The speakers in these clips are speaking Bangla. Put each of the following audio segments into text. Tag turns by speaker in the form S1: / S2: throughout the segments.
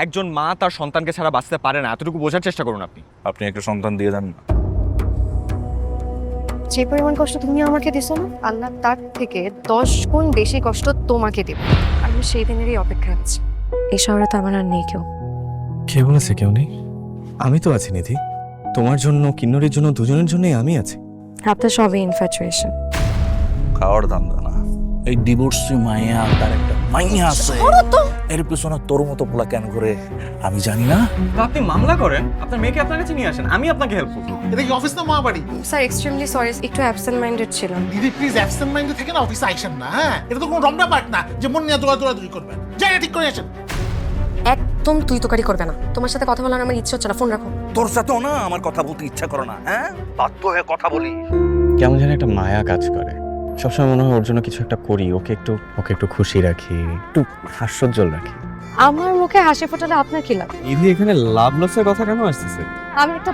S1: একজন মা তার সন্তানকে ছাড়া বাঁচতে পারে না, এতটুকু বোঝার চেষ্টা করুন আপনি।
S2: আপনি একটা সন্তান দিয়ে দেন না।
S3: যে পরিমাণ কষ্ট তুমি আমাকে দিছো না, আল্লাহ তার থেকে 10 গুণ বেশি কষ্ট তোমাকে দেবে। আমি সেই দিনেরই অপেক্ষায় আছি। এই শহরে তো আমার আর নেই কেউ।
S4: কে বলেছে কেউ নেই? আমি তো আছি নিধি। তোমার জন্য, কিন্নরের জন্য, দুজনের জন্যই আমি আছি।
S3: আপনার সবই ইনফ্যাচুয়েশন।
S2: খাওয়ার ধান্দা না, এই ডিভোর্সি মাইয়া তার একটা মাইয়া আছে, এর পিছনে তোর মতো পোলা কেন করে আমি জানি না।
S1: তো আপনি মামলা করেন, আপনার মেয়েকে আপনার কাছে নিয়ে আসেন, আমি আপনাকে হেল্প করব।
S5: এটা কি অফিস না মা বাড়ি?
S3: স্যার এক্সট্রিমলি সরি, একটু অ্যাবসেন্ট মাইন্ডেড ছিলাম।
S5: দিদি প্লিজ অ্যাবসেন্ট মাইন্ডে থেকে না অফিসে আইসেন না। হ্যাঁ, এটা তো কোনো রমনা পার্ট না যে মন নিয়ে দৌড়াদৌড়ি করবেন। জায়গা ঠিক করে আসেন।
S3: একদম তুই তোকারি করবে না। তোমার সাথে কথা বলার আমার ইচ্ছে হচ্ছে না, ফোন রাখো।
S2: তোর সাথেও না আমার কথা বলতে ইচ্ছা করে না, হ্যাঁ বাধ্য হয়ে কথা বলি।
S4: কেমন যেন একটা মায়া কাজ করে। সবসময় মনে হয় ওর জন্য কিছু একটা করি, ওকে একটু খুশি রাখি, একটু হাস্যোজ্জ্বল রাখি।
S3: আমার মুখে হাসি ফোটালে আপনার কি লাভ?
S4: নিধি এখানে লাভ লসের কথা কেন আসতেছে?
S3: আমি একটা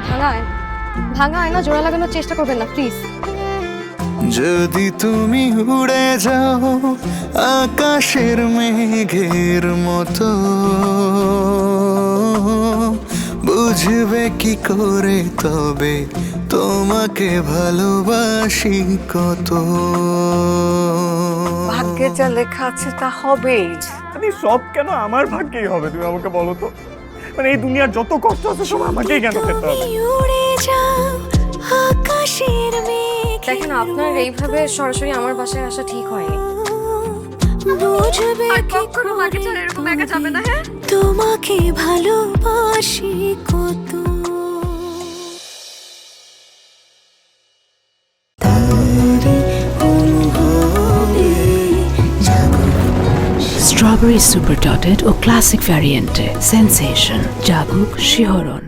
S3: ভাঙা আয়না জোড়া লাগানোর চেষ্টা করবেন না প্লিজ।
S6: যদি তুমি উড়ে যাও আকাশের মেঘের মতো, বুঝবে কি করে তবে তোমাকে ভালোবাসি কত।
S3: ভাগ্যে যা লেখা আছে তা হবেই।
S4: আমি সব কেন আমার ভাগ্যেই হবে? তুমি আমাকে বলো তো, মানে এই দুনিয়ার যত কষ্ট আছে সব আমাকেই কেন খেতে হবে?
S3: দেখেন আপনার এইভাবে সরাসরি আমার বাসায় আসা ঠিক হয়নি।
S7: তোমাকে ভালোবাসি কত।
S8: Strawberry Super Dotted ও ক্লাসিক ভ্যারিয়েন্টে সেন্সেশন জাগুক শিহরণ।